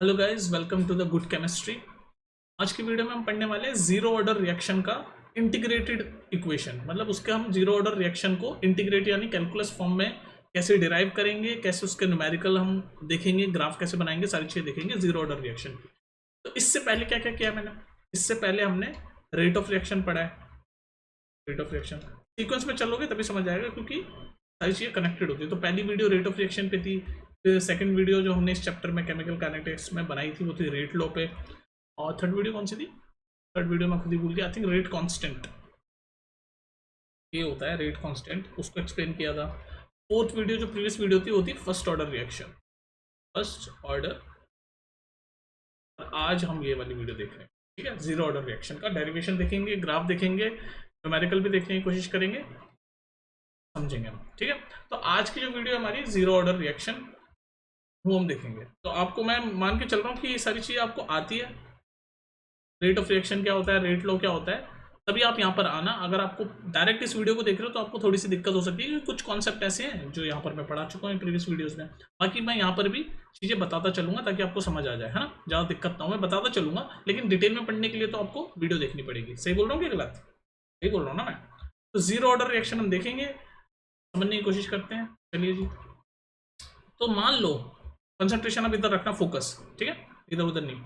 Hello guys, welcome to the good chemistry. आज की video में हम पढ़ने वाले हैं जीरो ऑर्डर रिएक्शन का इंटीग्रेटेड इक्वेशन। मतलब उसके हम जीरो ऑर्डर रिएक्शन को इंटीग्रेट यानी कैलकुलस फॉर्म में कैसे डिराइव करेंगे, कैसे उसके न्यूमेरिकल हम देखेंगे, ग्राफ कैसे बनाएंगे, सारी चीज़ें देखेंगे जीरो ऑर्डर रिएक्शन की। तो इससे पहले क्या क्या किया मैंने, इससे पहले हमने रेट ऑफ रिएक्शन पढ़ा है। रेट ऑफ रिएक्शन सीक्वेंस में चलोगे तभी समझ आएगा, क्योंकि सारी चीज़ें कनेक्टेड होती है। तो पहली वीडियो रेट ऑफ रिएक्शन पे थी, फिर सेकंड वीडियो जो हमने इस चैप्टर में केमिकल काइनेटिक्स में बनाई थी वो थी रेट लॉ पे, और थर्ड वीडियो कौन सी थी? थर्ड वीडियो में खुद ही भूल गया, आई थिंक रेट कांस्टेंट। ये होता है रेट कांस्टेंट, उसको एक्सप्लेन किया था। फोर्थ वीडियो जो प्रीवियस वीडियो थी वो थी first order reaction, first order. आज हम ये वाली वीडियो देख रहे हैं, ठीक है। जीरो ऑर्डर रिएक्शन का डेरिवेशन देखेंगे, ग्राफ देखेंगे, न्यूमेरिकल भी देखने की कोशिश करेंगे, समझेंगे हम, ठीक है। तो आज की जो वीडियो हमारी जीरो ऑर्डर रिएक्शन वो हम देखेंगे। तो आपको मैं मान के चल रहा हूँ कि ये सारी चीज़ें आपको आती है। रेट ऑफ रिएक्शन क्या होता है, रेट लॉ क्या होता है, तभी आप यहाँ पर आना। अगर आपको डायरेक्ट इस वीडियो को देख रहे हो तो आपको थोड़ी सी दिक्कत हो सकती है, क्योंकि कुछ कॉन्सेप्ट ऐसे हैं जो यहाँ पर मैं पढ़ा चुका हूँ प्रीवियस वीडियोस में। बाकी मैं यहाँ पर भी चीज़ें बताता चलूंगा ताकि आपको समझ आ जाए, है ना। ज़्यादा दिक्कत ना हो, मैं बताता चलूंगा, लेकिन डिटेल में पढ़ने के लिए तो आपको वीडियो देखनी पड़ेगी। सही बोल रहा हूँ कि गलत? सही बोल रहा हूँ ना मैं? तो जीरो ऑर्डर रिएक्शन हम देखेंगे, समझने की कोशिश करते हैं। चलिए जी। तो मान लो कंसंट्रेशन अब इधर रखना, फोकस, ठीक है, इधर उधर नहीं।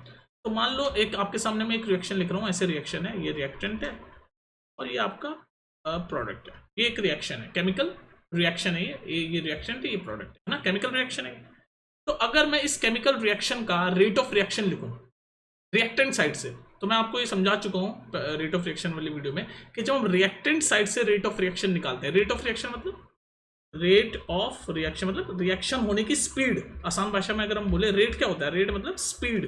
तो मान लो एक आपके सामने मैं एक रिएक्शन लिख रहा हूँ, ऐसे रिएक्शन है, ये रिएक्टेंट है और ये आपका प्रोडक्ट है। ये एक रिएक्शन है, केमिकल रिएक्शन है, ये रिएक्शन है, ये प्रोडक्ट है ना, केमिकल रिएक्शन है। तो अगर मैं इस केमिकल रिएक्शन का रेट ऑफ रिएक्शन लिखूं रिएक्टेंट साइड से, तो मैं आपको ये समझा चुका हूँ रेट ऑफ रिएक्शन वाली वीडियो में कि जब हम रिएक्टेंट साइड से रेट ऑफ रिएक्शन निकालते हैं, रेट ऑफ रिएक्शन मतलब रेट ऑफ रिएक्शन मतलब रिएक्शन होने की स्पीड। आसान भाषा में अगर हम बोले रेट क्या होता है, रेट मतलब स्पीड,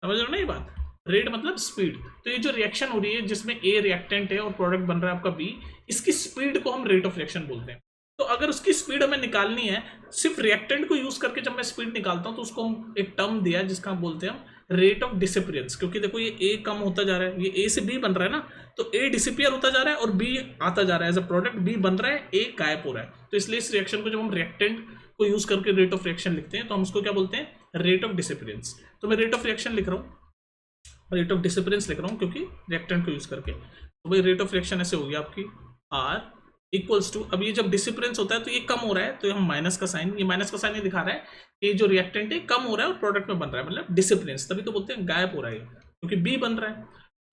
समझ रहे हो ना ये बात? रेट मतलब स्पीड। तो ये जो रिएक्शन हो रही है जिसमें ए रिएक्टेंट है और प्रोडक्ट बन रहा है आपका बी, इसकी स्पीड को हम रेट ऑफ रिएक्शन बोलते हैं। तो अगर उसकी स्पीड हमें निकालनी है सिर्फ रिएक्टेंट को यूज करके, जब मैं स्पीड निकालता हूं तो उसको हम एक टर्म दिया जिसका हम बोलते हैं हम रेट ऑफ डिसिपियरेंस। क्योंकि देखो ये ए कम होता जा रहा है, ये ए से बी बन रहा है ना, तो ए डिसिपियर होता जा रहा है और बी आता जा रहा है। एज अ प्रोडक्ट बी बन रहा है, ए गायब हो रहा है। तो इसलिए इस रिएक्शन को जब हम रिएक्टेंट को यूज करके रेट ऑफ रिएक्शन लिखते हैं तो हम उसको क्या बोलते हैं, रेट ऑफ डिसिपियरेंस। तो मैं रेट ऑफ रिएक्शन लिख रहा हूँ, रेट ऑफ डिसिपियरेंस लिख रहा हूँ क्योंकि रिएक्टेंट को यूज करके। तो भाई रेट ऑफ रिएक्शन ऐसे होगी आपकी आर इक्वल्स टू, अब ये जब डिसिपियरेंस होता है तो ये कम हो रहा है तो हम माइनस का साइन, ये माइनस का साइन ये दिखा रहा है कि जो रिएक्टेंट है कम हो रहा है और प्रोडक्ट में बन रहा है, मतलब डिसिपियरेंस, तभी तो बोलते हैं गायब हो रहा है क्योंकि बी बन रहा है।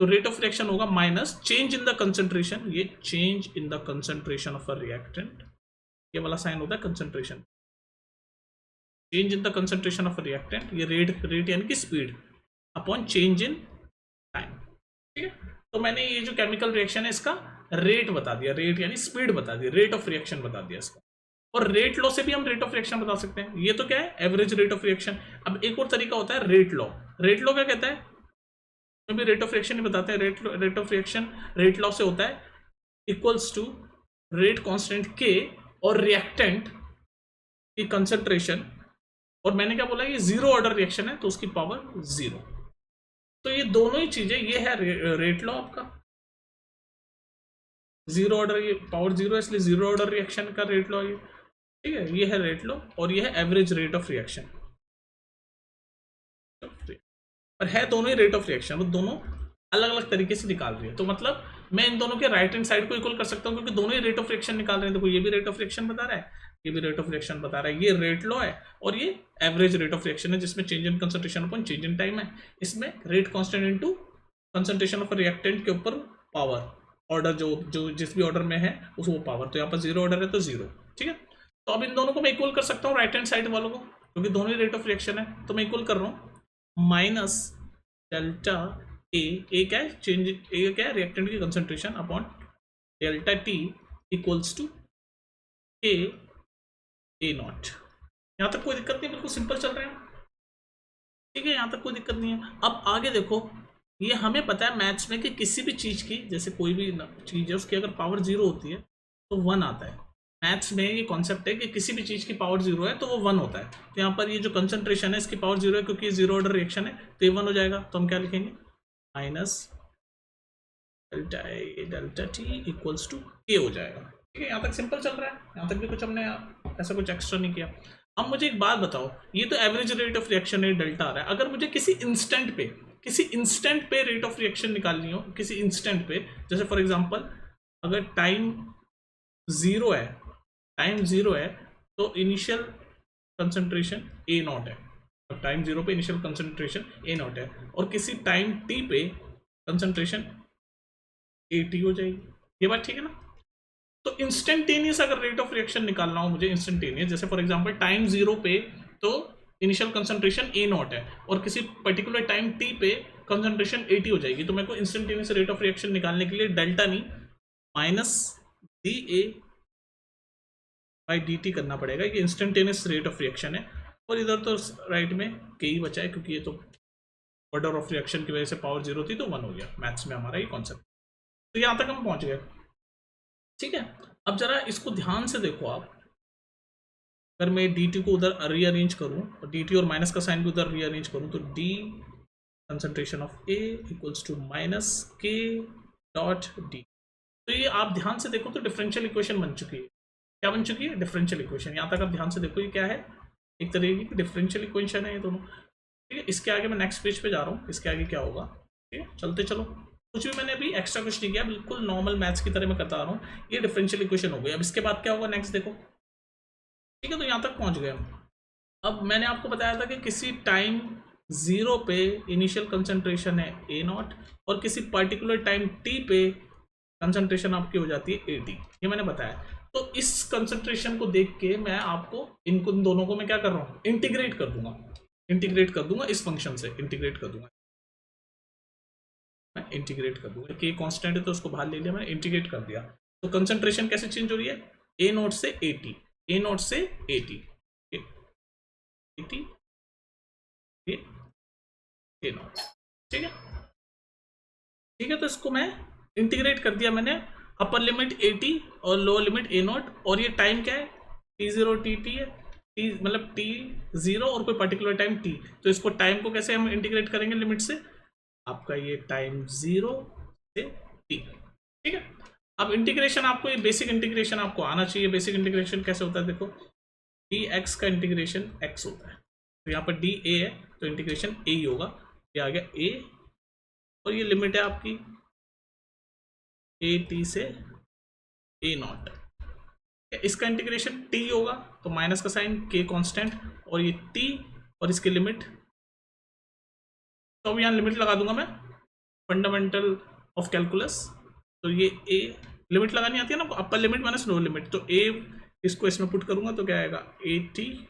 तो रेट ऑफ रिएक्शन होगा minus change in the concentration, ये change in the concentration of a reactant, ये वाला साइन होता है concentration, change in the concentration of a reactant, ये रेट यानी कि speed upon change in time, ठीक है। तो मैंने ये जो केमिकल रिएक्शन है इसका रेट बता दिया, रेट यानी स्पीड बता दी, रेट ऑफ रिएक्शन बता दिया इसका। और रेट लॉ से भी हम रेट ऑफ रिएक्शन बता सकते हैं। ये तो क्या है, एवरेज रेट ऑफ रिएक्शन। अब एक और तरीका होता है रेट लॉ। रेट लॉ क्या कहता है, भी रेट ऑफ रिएक्शन ही बताते हैं। Rate of reaction rate law से होता है इक्वल्स टू रेट कांस्टेंट के और रिएक्टेंट की कंसंट्रेशन, और मैंने क्या बोला, ये जीरो ऑर्डर रिएक्शन है तो उसकी पावर जीरो। तो ये दोनों ही चीजें, ये है रेट लॉ आपका, जीरो ऑर्डर, ये पावर जीरो है इसलिए जीरो ऑर्डर रिएक्शन का रेट लॉ ये, ठीक है। ये है रेट लॉ और ये है एवरेज रेट ऑफ रिएक्शन। और है दोनों ही रेट ऑफ रिएक्शन, वो दोनों अलग अलग तरीके से निकाल रही है। तो मतलब मैं इन दोनों के राइट हैंड साइड को इक्वल कर सकता हूँ क्योंकि दोनों ही रेट ऑफ रिएक्शन निकाल रहे हैं। देखो ये भी रेट ऑफ रिएक्शन बता रहा है, ये भी रेट ऑफ रिएक्शन बता रहा है। ये रेट लॉ है और ये एवरेज रेट ऑफ रिएक्शन है जिसमें change in concentration upon change in time है। इसमें rate constant into concentration of reactant के ऊपर पावर, ऑर्डर जो जो जिस भी ऑर्डर में है उस वो पावर। तो यहाँ पर जीरो ऑर्डर है तो जीरो, ठीक है। तो अब इन दोनों को मैं इक्वल कर सकता हूँ राइट हैंड साइड वालों को, क्योंकि दोनों ही रेट ऑफ रिएक्शन है। तो मैं इक्वल कर रहा हूँ माइनस डेल्टा ए क्या है, चेंज ए क्या है, रिएक्टेंट की concentration upon delta T equals to A A naught. यहाँ तक कोई दिक्कत नहीं, बिल्कुल सिंपल चल रहे हैं, ठीक है। यहाँ तक कोई दिक्कत नहीं है। अब आगे देखो, ये हमें पता है मैथ्स में कि किसी भी चीज़ की, जैसे कोई भी चीज़ है उसकी अगर पावर जीरो होती है तो वन आता है। मैथ्स में ये कॉन्सेप्ट है कि किसी भी चीज़ की पावर जीरो है तो वो वन होता है। तो यहाँ पर ये जो कंसंट्रेशन है इसकी पावर जीरो है क्योंकि ये जीरो ऑर्डर रिएक्शन है तो ये वन हो जाएगा। तो हम क्या लिखेंगे, minus delta T equals to A हो जाएगा, ठीक है। यहाँ तक सिंपल चल रहा है, यहाँ तक भी कुछ हमने ऐसा कुछ एक्स्ट्रा नहीं किया। अब मुझे एक बात बताओ, ये तो एवरेज रेट ऑफ रिएक्शन है, डेल्टा आ रहा है। अगर मुझे किसी इंस्टेंट पे रेट ऑफ रिएक्शन निकालनी हो, किसी इंस्टेंट पे, जैसे फॉर एग्जांपल अगर टाइम जीरो है तो इनिशियल कंसंट्रेशन ए नॉट है, टाइम जीरो पे इनिशियल कंसंट्रेशन ए नॉट है, और किसी टाइम टी पे कंसंट्रेशन ए टी हो जाएगी। ये बात ठीक है ना? तो इंस्टेंटेनियस अगर रेट ऑफ रिएक्शन निकालना हो मुझे, इंस्टेंटेनियस, जैसे फॉर एग्जांपल टाइम जीरो पे तो इनिशियल कंसंट्रेशन ए नॉट है और किसी पर्टिकुलर टाइम टी पे कंसंट्रेशन 80 हो जाएगी, तो मेरे को इंस्टेंटेनियस रेट ऑफ रिएक्शन निकालने के लिए डेल्टा नहीं minus D A by D T करना पड़ेगा। ये इंस्टेंटेनियस रेट ऑफ रिएक्शन है। और इधर तो राइट में के ही बचा है, क्योंकि ये तो ऑर्डर ऑफ रिएक्शन की वजह से पावर जीरो थी तो 1 हो गया मैथ्स में हमारा ये कॉन्सेप्ट। तो यहाँ तक हम पहुँच गए, ठीक है। अब जरा इसको ध्यान से देखो आप, अगर मैं डी टी को उधर रीअरेंज करूँ और डी टी और माइनस का साइन भी उधर रीअरेंज करूँ, तो D concentration of A equals to minus k dot D. तो ये आप ध्यान से देखो तो डिफरेंशियल इक्वेशन बन चुकी है। क्या बन चुकी है? Differential equation. यहाँ तक आप ध्यान से देखो, ये क्या है? एक तरीके की डिफरेंशियल इक्वेशन है ये दोनों, ठीक है। इसके आगे मैं नेक्स्ट पेज पे जा रहा हूँ, इसके आगे क्या होगा, ठीक है। चलते चलो, कुछ भी मैंने अभी एक्स्ट्रा कुछ नहीं किया, बिल्कुल नॉर्मल मैथ्स की तरह मैं करता आ रहा हूँ। ये डिफरेंशियल इक्वेशन हो गई। अब इसके बाद क्या होगा नेक्स्ट देखो, ठीक है। तो यहाँ तक पहुँच गए हम। अब मैंने आपको बताया था कि किसी टाइम जीरो पे इनिशियल कंसंट्रेशन है ए नॉट और किसी पर्टिकुलर टाइम टी पे कंसंट्रेशन आपकी हो जाती है 80, ये मैंने बताया। तो इस कंसंट्रेशन को देख के मैं आपको इन दोनों को मैं क्या कर रहा हूँ, इंटीग्रेट कर दूंगा इस फंक्शन से, इंटीग्रेट कर दूंगा के कांस्टेंट है तो उसको बाहर ले लिया मैंने, इंटीग्रेट कर दिया। तो कंसंट्रेशन कैसे चेंज हो रही है? ए नॉट से 80, ए नॉट से 80, 80 ए नॉट, ठीक है, ठीक है। तो इसको मैं इंटीग्रेट कर दिया मैंने, अपर लिमिट 80 और लोअर लिमिट ए नॉट, और ये टाइम क्या है? t0 टी है, टी मतलब t0 और कोई पर्टिकुलर टाइम t। तो इसको टाइम को कैसे हम इंटीग्रेट करेंगे लिमिट से? आपका ये टाइम 0 से t, ठीक है। अब इंटीग्रेशन आपको, ये बेसिक इंटीग्रेशन आपको आना चाहिए। बेसिक इंटीग्रेशन कैसे होता है देखो, dx का इंटीग्रेशन x होता है, तो यहाँ पर dA है तो इंटीग्रेशन a ही होगा। ये आ गया a, और ये लिमिट है आपकी ए टी से ए नॉट, इसका इंटीग्रेशन t होगा तो माइनस का साइन k कांस्टेंट और ये t और इसकी लिमिट। तो अब यहाँ लिमिट लगा दूंगा मैं, फंडामेंटल ऑफ कैलकुलस। तो ये a लिमिट लगानी आती है ना, upper limit minus lower limit, तो a इसको इसमें पुट करूंगा तो क्या आएगा, ए टी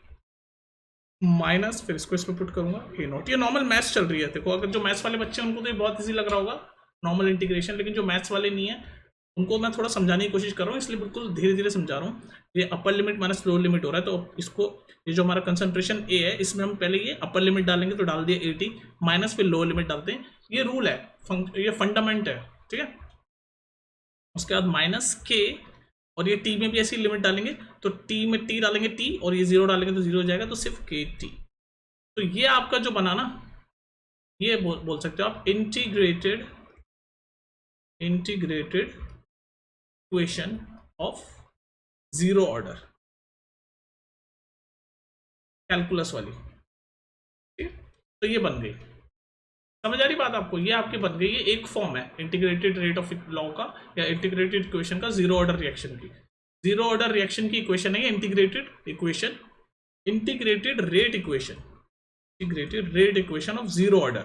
माइनस, फिर इसको इसमें पुट करूंगा ए नॉट। ये नॉर्मल मैथ्स चल रही है। देखो अगर जो मैथ्स वाले बच्चे हैं उनको तो ये बहुत ईजी लग रहा होगा नॉर्मल इंटीग्रेशन, लेकिन जो मैथ्स वाले नहीं है उनको मैं थोड़ा समझाने की कोशिश कर रहा हूँ, इसलिए बिल्कुल धीरे धीरे समझा रहा हूँ। ये upper limit minus lower limit हो रहा है, तो इसको, ये जो हमारा कंसंट्रेशन ए है इसमें हम पहले ये अपर लिमिट डालेंगे तो डाल दिया 80 माइनस, फिर लोअर लिमिट डालते हैं। ये रूल है, ये फंडामेंट है, ठीक है। उसके बाद माइनस के, और ये टी में भी ऐसी लिमिट डालेंगे, तो टी में टी डालेंगे टी और ये 0 डालेंगे तो 0 हो जाएगा, तो सिर्फ के टी। तो ये आपका जो बना ना, ये बोल सकते हो आप integrated equation of zero order, calculus वाली, ठीक। तो ये बन गई, समझ आ रही बात आपको? ये आपकी बन गई, ये एक फॉर्म है इंटीग्रेटेड रेट ऑफ लॉ का, या इंटीग्रेटेड इक्वेशन का, जीरो ऑर्डर रिएक्शन की। जीरो ऑर्डर रिएक्शन की इक्वेशन है ये integrated equation, integrated rate equation of zero order,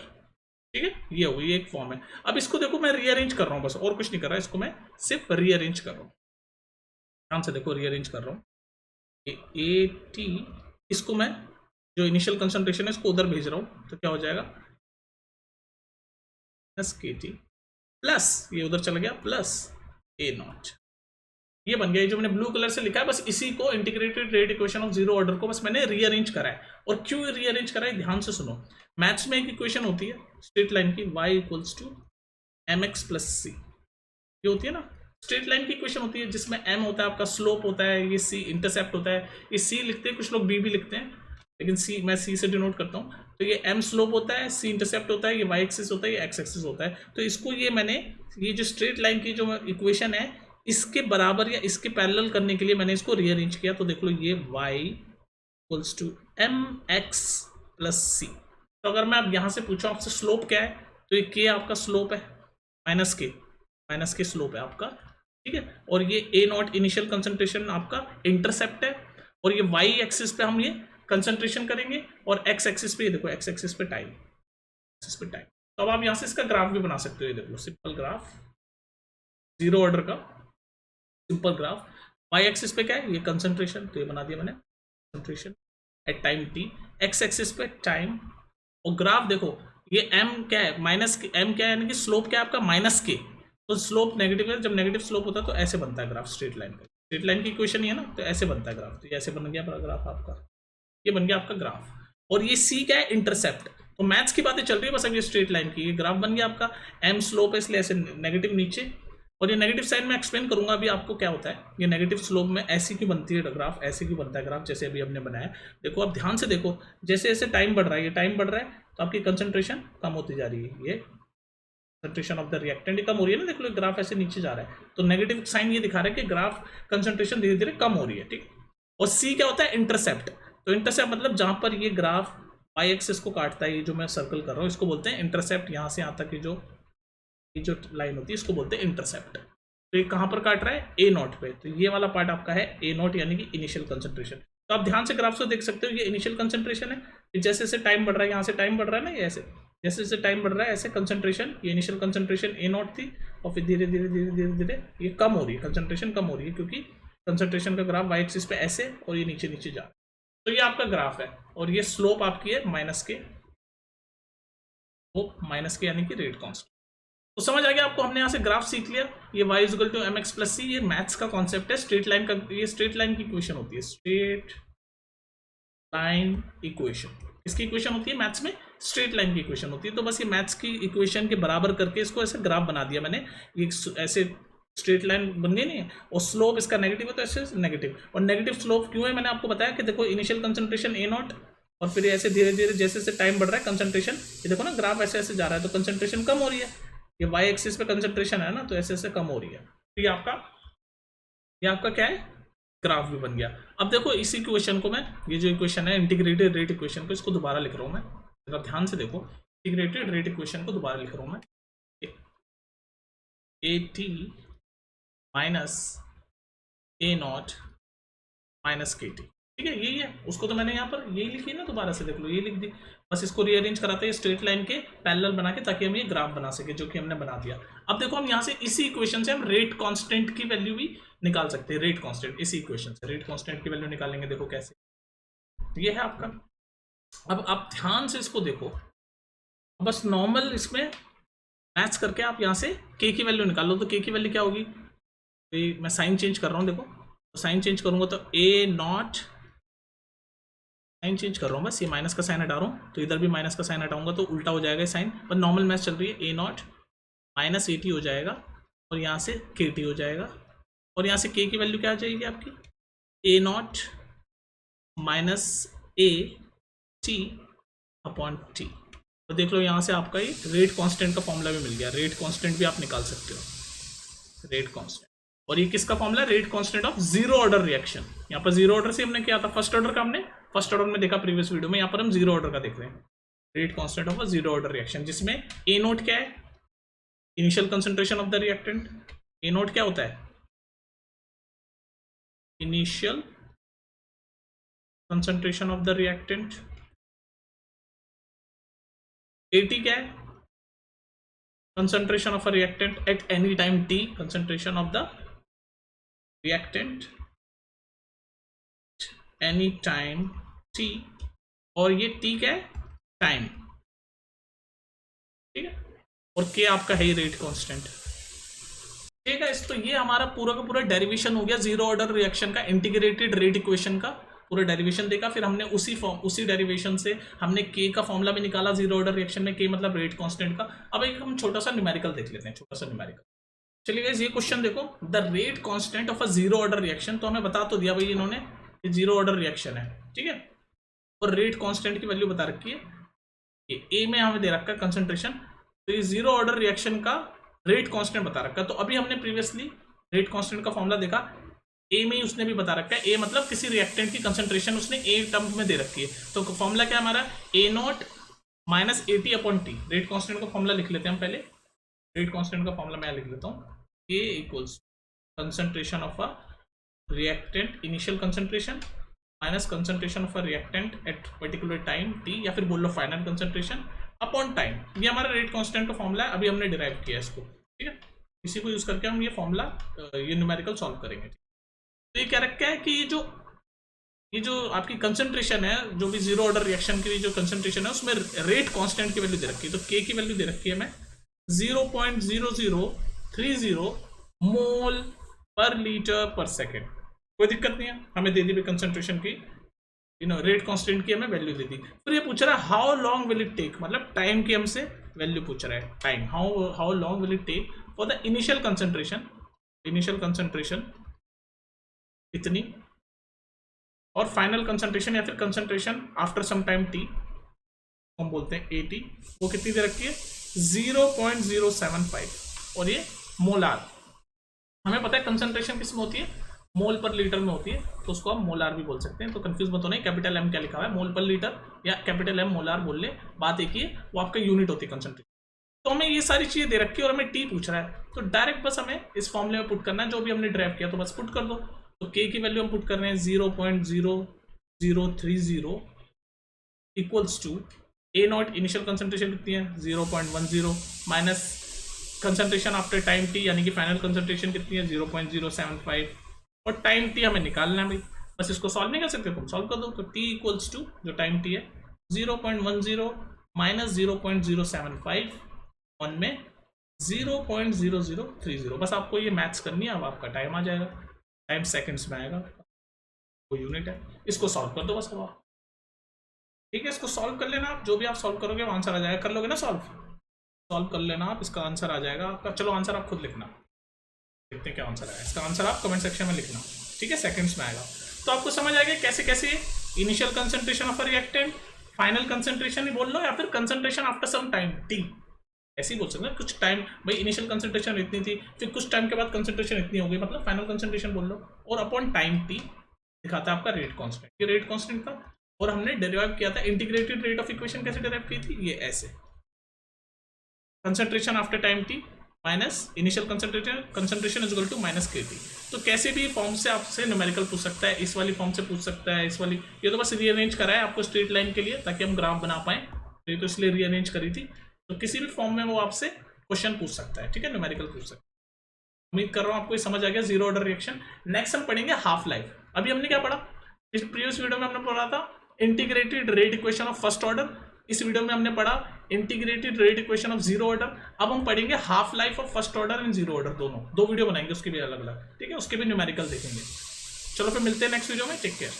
ठीक है। ये हो गई, ये एक फॉर्म है। अब इसको देखो मैं रीअरेंज कर रहा हूँ, बस और कुछ नहीं कर रहा, इसको मैं सिर्फ रीअरेंज कर रहा हूँ। ध्यान से देखो, रीअरेंज कर रहा हूँ। ए टी, इसको मैं जो इनिशियल कंसंट्रेशन है इसको उधर भेज रहा हूँ, तो क्या हो जाएगा, प्लस के टी प्लस ये उधर चला गया प्लस ए नॉट। ये बन गया, जो मैंने ब्लू कलर से लिखा है, बस इसी को integrated rate equation of zero order को बस मैंने रीअरेंज करा है। और क्यों रीअरेंज करा है ध्यान से सुनो। मैथ्स में एक इक्वेशन होती है स्ट्रेट लाइन की, y equals to M X plus C, ये होती है ना स्ट्रेट लाइन की इक्वेशन होती है, जिसमें m होता है आपका स्लोप होता है, ये c इंटरसेप्ट होता है। ये c लिखते हैं, कुछ लोग b भी लिखते हैं, लेकिन c मैं c से डिनोट करता हूँ। तो ये m स्लोप होता है, c इंटरसेप्ट होता है, ये y एक्सिस होता है, ये x एक्सिस होता है। तो इसको ये मैंने, ये जो स्ट्रेट लाइन की जो इक्वेशन है इसके बराबर या इसके पैरेलल करने के लिए मैंने इसको रीअरेंज किया। तो देख लो, ये y equals to M X plus C. तो अगर मैं अब यहाँ से पूछूँ आपसे स्लोप क्या है, तो ये के आपका स्लोप है, माइनस के स्लोप है आपका, ठीक है। और ये ए नॉट इनिशियल कंसंट्रेशन आपका इंटरसेप्ट है, और ये वाई एक्सिस पे हम ये कंसंट्रेशन करेंगे, और एक्स एक्सिस पे ये देखो, एक्स एक्सिस पे टाइम, एक्सिस पे टाइम। तो अब आप यहाँ से इसका ग्राफ भी बना सकते हो, ये देखो सिंपल ग्राफ, जीरो ऑर्डर का सिंपल ग्राफ। वाई एक्सिस पे क्या है, ये कंसंट्रेशन, तो ये बना दिया मैंने concentration at time t, x axis पे टाइम, और ग्राफ देखो ये एम क्या है, माइनस एम क्या है, यानी कि स्लोप क्या है आपका माइनस के, तो स्लोप नेगेटिव है, जब नेगेटिव स्लोप होता है तो ऐसे बनता है ग्राफ स्ट्रेट लाइन का, स्ट्रेट लाइन की इक्वेशन ही है ना, तो ऐसे बनता है ग्राफ, तो ये ऐसे बन गया ग्राफ आपका, ये बन गया आपका ग्राफ। और ये सी क्या है, इंटरसेप्ट, तो मैथ्स की बातें चल रही है बस, अब ये स्ट्रेट लाइन की, ये ग्राफ बन गया आपका, एम स्लोप है इसलिए ऐसे नेगेटिव नीचे, और ये नेगेटिव साइन में एक्सप्लेन करूंगा अभी आपको क्या होता है। ये नेगेटिव स्लोप में ऐसी की बनती है ग्राफ, ऐसे की बनता है ग्राफ, जैसे अभी हमने बनाया। देखो आप ध्यान से देखो, जैसे जैसे टाइम बढ़ रहा है, ये टाइम बढ़ रहा है तो आपकी कंसंट्रेशन कम होती जा रही है, ये कंसंट्रेशन ऑफ द रिएक्टेंट कम हो रही है ना, देख लो ग्राफ ऐसे नीचे जा रहा है, तो नेगेटिव साइन ये दिखा रहा है कि ग्राफ कंसंट्रेशन धीरे धीरे कम हो रही है, ठीक। और सी क्या होता है, इंटरसेप्ट, तो इंटरसेप्ट मतलब जहां पर ये ग्राफ वाई एक्सिस को काटता है, ये जो मैं सर्कल कर रहा हूँ इसको बोलते हैं इंटरसेप्ट, यहाँ से यहाँ तक की जो लाइन होती है इसको बोलते हैं इंटरसेप्ट। तो ये कहाँ पर काट रहा है, ए नॉट पे, तो ये वाला पार्ट आपका है ए नॉट, यानी कि इनिशियल कंसंट्रेशन। तो आप ध्यान से ग्राफ से देख सकते हो, ये इनिशियल कंसंट्रेशन है, जैसे जैसे टाइम बढ़ रहा है, यहाँ से टाइम बढ़ रहा है ना, ये ऐसे जैसे जैसे टाइम बढ़ रहा है ऐसे कंसंट्रेशन, ये इनिशियल कंसंट्रेशन ए नॉट थी, और फिर धीरे धीरे धीरे धीरे धीरे ये कम हो रही है, कंसंट्रेशन कम हो रही है, क्योंकि कंसंट्रेशन का ग्राफ वाई एक्सिस पे ऐसे और ये नीचे नीचे जा रहा है। तो ये आपका ग्राफ है, और ये स्लोप आपकी है माइनस के यानी कि रेट कांस्टेंट। तो समझ आ गया आपको, हमने यहाँ से ग्राफ सीख लिया, ये y equal to M X plus C, ये मैथ्स का कॉन्सेप्ट है, स्ट्रेट लाइन का, ये स्ट्रेट लाइन की इक्वेशन होती है, स्ट्रेट लाइन इक्वेशन, इसकी इक्वेशन होती है मैथ्स में, स्ट्रेट लाइन की इक्वेशन होती है। तो बस ये मैथ्स की इक्वेशन के बराबर करके इसको ऐसे ग्राफ बना दिया मैंने, ये ऐसे स्ट्रेट लाइन बन गई नहीं है, और स्लोप इसका नेगेटिव है तो ऐसे नेगेटिव, और नेगेटिव स्लोप क्यों है मैंने आपको बताया कि देखो इनिशियल कंसंट्रेशन ए नॉट, और फिर ऐसे धीरे धीरे जैसे जैसे टाइम बढ़ रहा है कंसंट्रेशन, ये देखो ना ग्राफ ऐसे ऐसे जा रहा है, तो कंसंट्रेशन कम हो रही है, ये वाई एक्सिस पे कंसंट्रेशन है ना, तो ऐसे ऐसे कम हो रही है। तो ये आपका क्या है, ग्राफ भी बन गया। अब देखो इस इक्वेशन को मैं, ये जो इक्वेशन है इंटीग्रेटेड रेट इक्वेशन को, इसको दोबारा लिख रहा हूँ मैं, अगर ध्यान से देखो इंटीग्रेटेड रेट इक्वेशन को दोबारा लिख रहा हूँ मैं, A T minus A naught minus k T, ठीक है, यही है, उसको तो मैंने यहाँ पर यही लिखी है ना, दोबारा से देख लो ये लिख दी, बस इसको रीअरेंज कराते हैं स्ट्रेट लाइन के पैरेलल बना के, ताकि हम ये ग्राफ बना सके, जो कि हमने बना दिया। अब देखो हम यहाँ से इसी इक्वेशन से हम रेट कांस्टेंट की वैल्यू भी निकाल सकते हैं, रेट कांस्टेंट, इसी इक्वेशन से रेट कांस्टेंट की वैल्यू निकालेंगे, देखो कैसे, ये है आपका। अब आप ध्यान से इसको देखो, बस नॉर्मल इसमें मैच करके आप यहाँ से के की वैल्यू निकाल लो, तो के की वैल्यू क्या होगी, तो मैं साइन चेंज कर रहा हूँ, देखो तो साइन चेंज करूंगा तो ए नॉट, साइन चेंज कर रहा हूँ बस, ये माइनस का साइन हटा रहा हूँ, तो इधर भी माइनस का साइन हटाऊंगा तो उल्टा हो जाएगा साइन, पर नॉर्मल मैथ चल रही है, ए नॉट माइनस ए टी हो जाएगा, और यहाँ से के टी हो जाएगा, और यहाँ से के की वैल्यू क्या आ जाएगी आपकी, A naught minus A T upon T. तो देख लो यहाँ से आपका ये रेट कांस्टेंट का फॉर्मूला भी मिल गया, रेट कांस्टेंट भी आप निकाल सकते हो, रेट कांस्टेंट। और ये किसका formula, rate constant of zero order reaction. यहाँ पर जीरो ऑर्डर से हमने किया था, फर्स्ट ऑर्डर का हमने फर्स्ट ऑर्डर में देखा प्रीवियस वीडियो में, यहाँ पर हम जीरो ऑर्डर का देख रहे हैं, rate constant of a zero order reaction, जिसमें ए नोट क्या है, initial concentration of the reactant, A note क्या होता है, initial concentration of the reactant, eighty क्या है, concentration of a reactant at any time t, concentration of the reactant any time t, और ये t क्या है, टाइम, ठीक है, और k आपका है रेट कांस्टेंट, ठीक है। तो ये हमारा पूरा का पूरा डेरिवेशन हो गया जीरो ऑर्डर रिएक्शन का, इंटीग्रेटेड रेट इक्वेशन का पूरा डेरिवेशन देखा, फिर हमने उसी डेरिवेशन से हमने के का फॉर्मूला भी निकाला जीरो ऑर्डर रिएक्शन में, के मतलब रेट कांस्टेंट का। अब एक हम छोटा सा न्यूमेरिकल देख लेते हैं, छोटा सा न्यूमेरिकल। चलिए गाइस ये क्वेश्चन देखो, the rate constant of a zero order reaction, तो हमें बता तो दिया भाई इन्होंने ये जीरो ऑर्डर रिएक्शन है, ठीक है, और रेट कांस्टेंट की वैल्यू बता रखी है, ये ए में हमें दे रखा है कंसंट्रेशन, तो ये जीरो ऑर्डर रिएक्शन का रेट कांस्टेंट बता रखा है। तो अभी हमने प्रीवियसली रेट कांस्टेंट का फॉर्मूला देखा, ए में ही उसने भी बता रखा है, ए मतलब किसी रिएक्टेंट की कंसंट्रेशन उसने ए टर्म में दे रखी है। तो फॉर्मूला क्या हमारा, A naught minus A T upon T. Rate constant का फॉर्मूला लिख लेते हैं हम पहले। रेट कांस्टेंट का फॉर्मूला मैं लिख लेता हूँ, A equals concentration of a reactant initial concentration minus concentration of a reactant at particular time T, या फिर बोल लो फाइनल कंसंट्रेशन अपॉन टाइम। ये हमारा रेट कांस्टेंट का फॉर्मूला है, अभी हमने डिराइव किया इसको, ठीक है। इसी को यूज करके हम ये फॉर्मूला ये न्यूमेरिकल सॉल्व करेंगे। तो ये क्या रखा है कि ये जो आपकी कंसंट्रेशन है, जो भी जीरो ऑर्डर रिएक्शन की जो कंसंट्रेशन है उसमें रेट कांस्टेंट की वैल्यू दे रखी है। तो के की वैल्यू दे रखी है हमें 0.0030 मोल पर लीटर पर सेकेंड। कोई दिक्कत नहीं है, हमें दे दी कंसंट्रेशन की रेट कांस्टेंट की हमें वैल्यू दे दी। फिर ये पूछ रहा है how long will it take, मतलब टाइम की हमसे वैल्यू पूछ रहा है, time how long will it take for the initial concentration इतनी, और फाइनल कंसंट्रेशन या फिर concentration after some time t, हम बोलते हैं एटी, वो कितनी दे रखी है 0.075, और ये मोलार। हमें पता है कंसंट्रेशन किस में होती है, मोल पर लीटर में होती है, तो उसको हम मोलार भी बोल सकते हैं। तो कंफ्यूज मत होना, कैपिटल एम क्या लिखा हुआ है, मोल पर लीटर या कैपिटल एम मोलार बोल ले, बात एक ही है, वो आपका यूनिट होती है कंसंट्रेशन। तो हमें ये सारी चीजें दे रखी है और हमें टी पूछ रहा है, तो डायरेक्ट बस हमें इस फॉर्मूले में पुट करना है जो भी हमने ड्राइव किया, तो बस पुट कर दो। तो के की वैल्यू हम पुट कर रहे हैं 0.0030 equals to a naught initial concentration कितनी है 0.10 minus concentration after time t यानी कि फाइनल कंसंट्रेशन कितनी है 0.075, और टाइम टी हमें निकालना है भाई। बस इसको सॉल्व नहीं कर सकते, तुम सॉल्व कर दो। तो टी इक्वल्स टू जो टाइम टी है 0.10 माइनस 0.075 वन में 0.0030। बस आपको ये मैथ्स करनी है, अब आपका टाइम आ जाएगा, टाइम सेकंड्स में आएगा, वो यूनिट है। इसको सॉल्व कर दो बस, अब ठीक है, इसको सॉल्व कर लेना आप, जो भी आप सॉल्व करोगे वो आंसर आ जाएगा। कर लोगे ना सॉल्व कर लेना आप, इसका आंसर आ जाएगा आपका। चलो आंसर आप खुद लिखना, देखते हैं क्या आंसर आएगा इसका। आंसर आप कमेंट सेक्शन में लिखना, ठीक है, सेकंड्स में आएगा। तो आपको समझ आएगा कैसे कैसे initial concentration of a reactant, final concentration ही बोल लो, या फिर concentration after some time T, ऐसे ही बोल सकते हैं। कुछ टाइम भाई इनिशियल कंसंट्रेशन इतनी थी, फिर कुछ टाइम के बाद कंसंट्रेशन इतनी हो गई, मतलब फाइनल कंसंट्रेशन बोल लो, और अपॉन टाइम टी दिखाता है आपका रेट कांस्टेंट। ये रेट कांस्टेंट था, और हमने डेरिवेट किया था इंटीग्रेटेड रेट ऑफ इक्वेशन। कैसे डेरिवेट की थी, ये ऐसे, concentration after time t minus initial concentration is equal to minus k t. तो कैसे भी फॉर्म से आपसे न्यूमेरिकल पूछ सकता है, इस वाली फॉर्म से पूछ सकता है, इस वाली, ये तो बस रीअरेंज करा है आपको स्ट्रेट लाइन के लिए ताकि हम ग्राफ बना पाए, ये तो इसलिए रीअरेंज करी थी। तो किसी भी फॉर्म में वो आपसे क्वेश्चन पूछ सकता है, ठीक है, न्यूमेरिकल पूछ सकता है। उम्मीद कर रहा हूँ आपको ये समझ आ गया जीरो ऑर्डर रिएक्शन। नेक्स्ट हम पढ़ेंगे हाफ लाइफ। अभी हमने क्या पढ़ा, इस प्रीवियस वीडियो में हमने पढ़ा था integrated rate equation of first order, इस वीडियो में हमने पढ़ा integrated rate equation of zero order. अब हम पढ़ेंगे half life of first order and zero order, दोनों, दो वीडियो बनाएंगे उसके भी अलग अलग, ठीक है, उसके भी न्यूमेरिकल देखेंगे। चलो फिर मिलते हैं नेक्स्ट वीडियो में, टेक केयर।